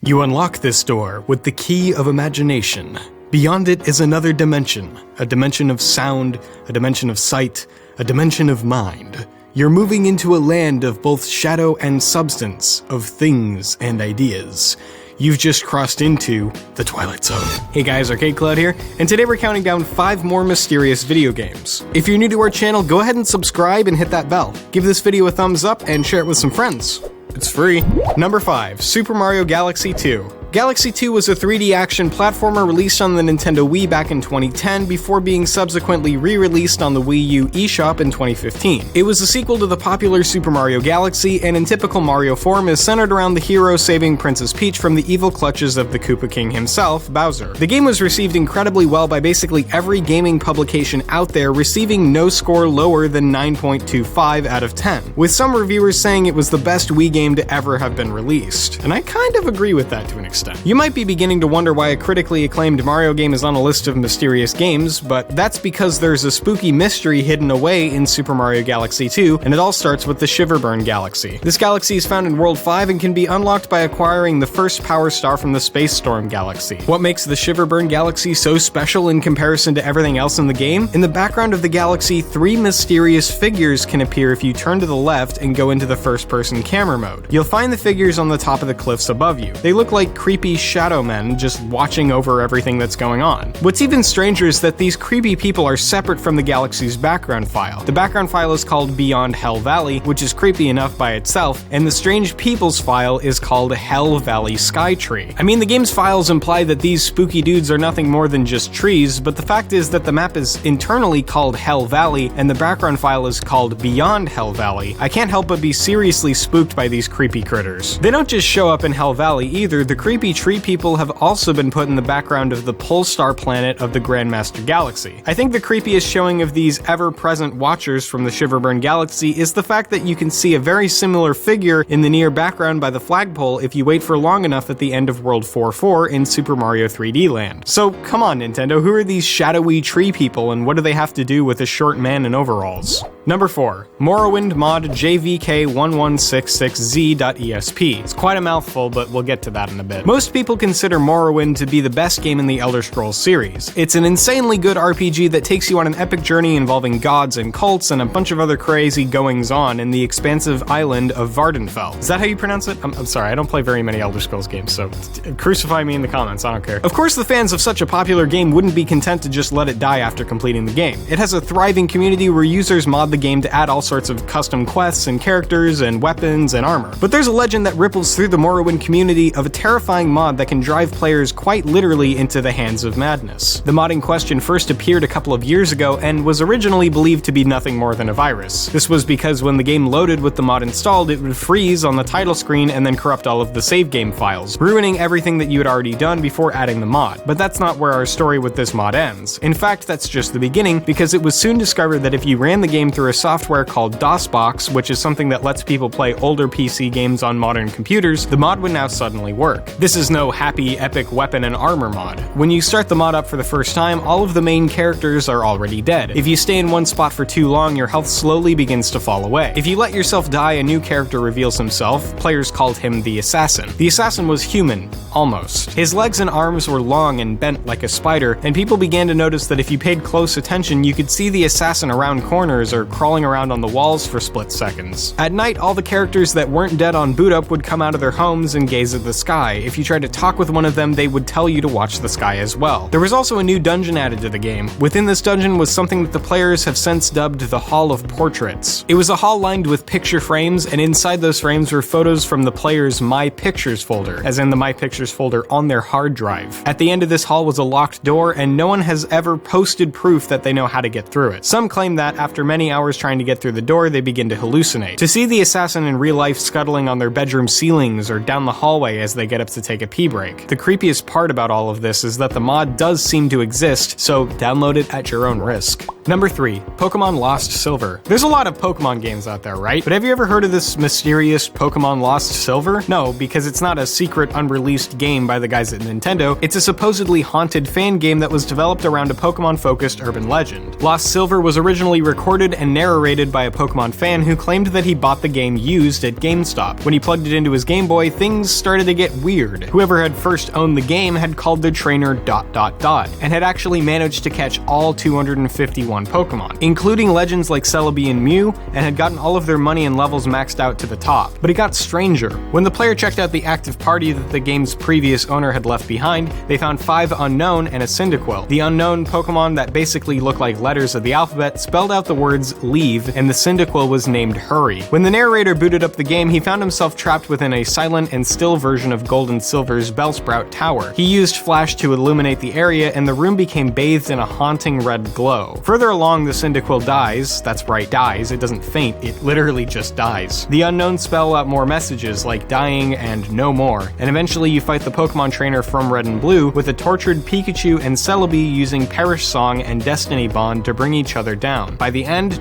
You unlock this door with the key of imagination. Beyond it is another dimension, a dimension of sound, a dimension of sight, a dimension of mind. You're moving into a land of both shadow and substance, of things and ideas. You've just crossed into the Twilight Zone. Hey guys, ArcadeCloud here, and today we're counting down 5 more mysterious video games. If you're new to our channel, go ahead and subscribe and hit that bell. Give this video a thumbs up and share it with some friends. It's free. Number 5, Super Mario Galaxy 2. Galaxy 2 was a 3D action platformer released on the Nintendo Wii back in 2010 before being subsequently re-released on the Wii U eShop in 2015. It was a sequel to the popular Super Mario Galaxy, and in typical Mario form is centered around the hero saving Princess Peach from the evil clutches of the Koopa King himself, Bowser. The game was received incredibly well by basically every gaming publication out there, receiving no score lower than 9.25 out of 10, with some reviewers saying it was the best Wii game to ever have been released. And I kind of agree with that to an extent. You might be beginning to wonder why a critically acclaimed Mario game is on a list of mysterious games, but that's because there's a spooky mystery hidden away in Super Mario Galaxy 2, and it all starts with the Shiverburn Galaxy. This galaxy is found in World 5 and can be unlocked by acquiring the first Power Star from the Space Storm Galaxy. What makes the Shiverburn Galaxy so special in comparison to everything else in the game? In the background of the galaxy, 3 mysterious figures can appear if you turn to the left and go into the first-person camera mode. You'll find the figures on the top of the cliffs above you. They look like creepy shadow men just watching over everything that's going on. What's even stranger is that these creepy people are separate from the galaxy's background file. The background file is called Beyond Hell Valley, which is creepy enough by itself, and the Strange Peoples file is called Hell Valley Skytree. I mean, the game's files imply that these spooky dudes are nothing more than just trees, but the fact is that the map is internally called Hell Valley, and the background file is called Beyond Hell Valley. I can't help but be seriously spooked by these creepy critters. They don't just show up in Hell Valley either. The creepy tree people have also been put in the background of the Polestar planet of the Grandmaster Galaxy. I think the creepiest showing of these ever-present watchers from the Shiverburn Galaxy is the fact that you can see a very similar figure in the near background by the flagpole if you wait for long enough at the end of World 4-4 in Super Mario 3D Land. So come on, Nintendo, who are these shadowy tree people and what do they have to do with a short man in overalls? Number 4, Morrowind Mod JVK1166Z.ESP. It's quite a mouthful, but we'll get to that in a bit. Most people consider Morrowind to be the best game in the Elder Scrolls series. It's an insanely good RPG that takes you on an epic journey involving gods and cults and a bunch of other crazy goings-on in the expansive island of Vardenfell. Is that how you pronounce it? I'm sorry, I don't play very many Elder Scrolls games, so crucify me in the comments, I don't care. Of course, the fans of such a popular game wouldn't be content to just let it die after completing the game. It has a thriving community where users mod the game to add all sorts of custom quests and characters and weapons and armor. But there's a legend that ripples through the Morrowind community of a terrifying mod that can drive players quite literally into the hands of madness. The mod in question first appeared a couple of years ago and was originally believed to be nothing more than a virus. This was because when the game loaded with the mod installed, it would freeze on the title screen and then corrupt all of the save game files, ruining everything that you had already done before adding the mod. But that's not where our story with this mod ends. In fact, that's just the beginning, because it was soon discovered that if you ran the game through a software called DOSBox, which is something that lets people play older PC games on modern computers, the mod would now suddenly work. This is no happy, epic weapon and armor mod. When you start the mod up for the first time, all of the main characters are already dead. If you stay in one spot for too long, your health slowly begins to fall away. If you let yourself die, a new character reveals himself. Players called him the Assassin. The Assassin was human, almost. His legs and arms were long and bent like a spider, and people began to notice that if you paid close attention, you could see the Assassin around corners or crawling around on the walls for split seconds. At night, all the characters that weren't dead on boot up would come out of their homes and gaze at the sky. If you tried to talk with one of them, they would tell you to watch the sky as well. There was also a new dungeon added to the game. Within this dungeon was something that the players have since dubbed the Hall of Portraits. It was a hall lined with picture frames, and inside those frames were photos from the players' My Pictures folder, as in the My Pictures folder on their hard drive. At the end of this hall was a locked door, and no one has ever posted proof that they know how to get through it. Some claim that after many hours trying to get through the door, they begin to hallucinate. To see the assassin in real life scuttling on their bedroom ceilings or down the hallway as they get up to take a pee break. The creepiest part about all of this is that the mod does seem to exist, so download it at your own risk. Number 3, Pokemon Lost Silver. There's a lot of Pokemon games out there, right? But have you ever heard of this mysterious Pokemon Lost Silver? No, because it's not a secret unreleased game by the guys at Nintendo. It's a supposedly haunted fan game that was developed around a Pokemon-focused urban legend. Lost Silver was originally recorded and narrated by a Pokemon fan who claimed that he bought the game used at GameStop. When he plugged it into his Game Boy, things started to get weird. Whoever had first owned the game had called their trainer ... and had actually managed to catch all 251 Pokemon, including legends like Celebi and Mew, and had gotten all of their money and levels maxed out to the top. But it got stranger. When the player checked out the active party that the game's previous owner had left behind, they found 5 unknown and a Cyndaquil. The unknown Pokemon that basically looked like letters of the alphabet spelled out the words leave, and the Cyndaquil was named Hurry. When the narrator booted up the game, he found himself trapped within a silent and still version of Gold and Silver's Bellsprout Tower. He used flash to illuminate the area, and the room became bathed in a haunting red glow. Further along, the Cyndaquil dies. That's right, dies. It doesn't faint, it literally just dies. The unknown spell out more messages like dying and no more, and eventually you fight the Pokemon trainer from Red and Blue with a tortured Pikachu and Celebi using Perish Song and Destiny Bond to bring each other down. By the end, ...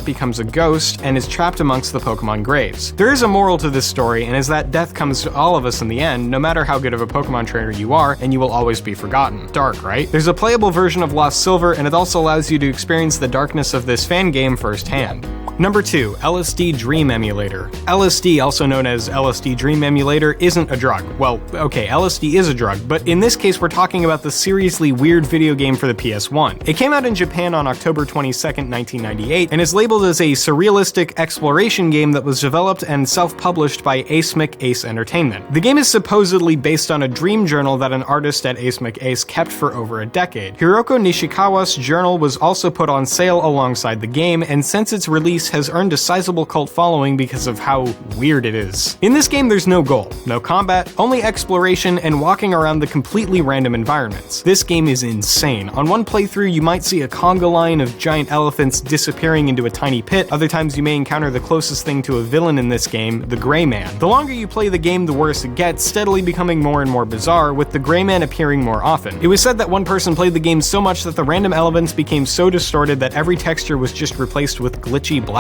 becomes a ghost and is trapped amongst the Pokemon graves. There is a moral to this story, and is that death comes to all of us in the end, no matter how good of a Pokemon trainer you are, and you will always be forgotten. Dark, right? There's a playable version of Lost Silver, and it also allows you to experience the darkness of this fan game firsthand. Number 2, Lsd Dream Emulator. LSD, also known as Lsd Dream Emulator, isn't a drug. Well, okay, LSD is a drug, but in this case we're talking about the seriously weird video game for the PS1. It came out in Japan on October 22nd, 1998, and is labeled as a surrealistic exploration game that was developed and self-published by Acemic Ace Entertainment. The game is supposedly based on a dream journal that an artist at Acemic Ace kept for over a decade. Hiroko Nishikawa's journal was also put on sale alongside the game, and since its release has earned a sizable cult following because of how weird it is. In this game there's no goal, no combat, only exploration and walking around the completely random environments. This game is insane. On one playthrough you might see a conga line of giant elephants disappearing into a tiny pit, other times you may encounter the closest thing to a villain in this game, the Gray Man. The longer you play the game, the worse it gets, steadily becoming more and more bizarre, with the Gray Man appearing more often. It was said that one person played the game so much that the random elements became so distorted that every texture was just replaced with glitchy blackness.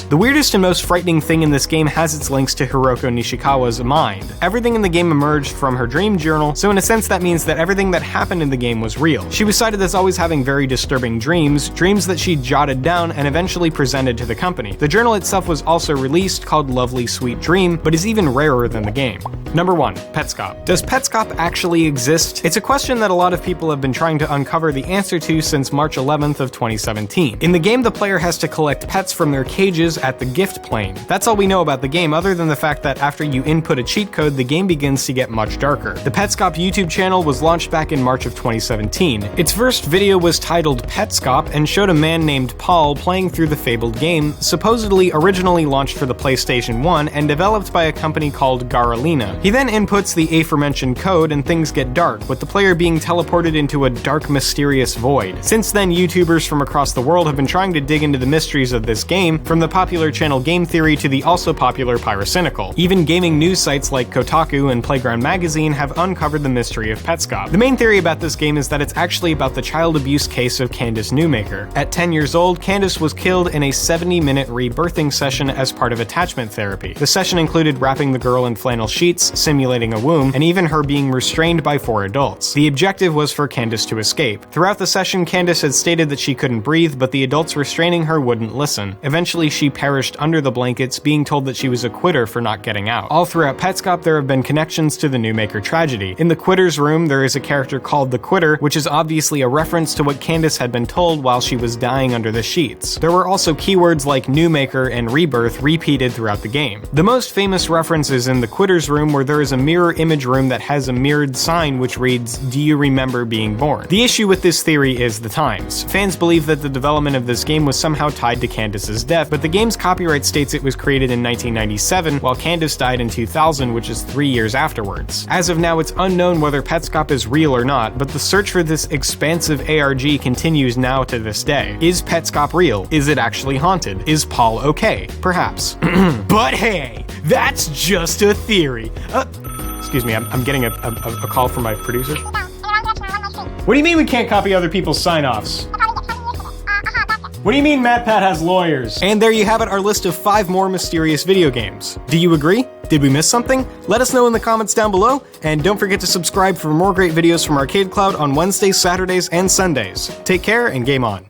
The weirdest and most frightening thing in this game has its links to Hiroko Nishikawa's mind. Everything in the game emerged from her dream journal, so in a sense that means that everything that happened in the game was real. She was cited as always having very disturbing dreams that she jotted down and eventually presented to the company. The journal itself was also released, called Lovely Sweet Dream, but is even rarer than the game. Number 1, Petscop. Does Petscop actually exist? It's a question that a lot of people have been trying to uncover the answer to since March 11th of 2017. In the game, the player has to collect pets from their cages at the gift plane. That's all we know about the game, other than the fact that after you input a cheat code, the game begins to get much darker. The Petscop YouTube channel was launched back in March of 2017. Its first video was titled Petscop and showed a man named Paul playing through the fabled game, supposedly originally launched for the PlayStation 1 and developed by a company called Garalina. He then inputs the aforementioned code and things get dark, with the player being teleported into a dark, mysterious void. Since then, YouTubers from across the world have been trying to dig into the mysteries of this game, from the popular channel Game Theory to the also popular Pyrocynical. Even gaming news sites like Kotaku and Playground Magazine have uncovered the mystery of Petscop. The main theory about this game is that it's actually about the child abuse case of Candace Newmaker. At 10 years old, Candace was killed in a 70-minute rebirthing session as part of attachment therapy. The session included wrapping the girl in flannel sheets, simulating a womb, and even her being restrained by 4 adults. The objective was for Candace to escape. Throughout the session, Candace had stated that she couldn't breathe, but the adults restraining her wouldn't listen. Eventually, she perished under the blankets, being told that she was a quitter for not getting out. All throughout Petscop, there have been connections to the Newmaker tragedy. In the Quitter's room, there is a character called the Quitter, which is obviously a reference to what Candace had been told while she was dying under the sheets. There were also keywords like Newmaker and Rebirth repeated throughout the game. The most famous reference is in the Quitter's room, where there is a mirror image room that has a mirrored sign which reads, "Do you remember being born?" The issue with this theory is the times. Fans believe that the development of this game was somehow tied to Candace's death, but the game's copyright states it was created in 1997, while Candace died in 2000, which is 3 years afterwards. As of now, it's unknown whether Petscop is real or not, but the search for this expansive ARG continues now to this day. Is Petscop real? Is it actually haunted? Is Paul okay? Perhaps. But hey, that's just a theory. Excuse me, I'm getting a call from my producer. What do you mean we can't copy other people's sign-offs? What do you mean MatPat has lawyers? And there you have it, our list of 5 more mysterious video games. Do you agree? Did we miss something? Let us know in the comments down below, and don't forget to subscribe for more great videos from ArcadeCloud on Wednesdays, Saturdays, and Sundays. Take care and game on.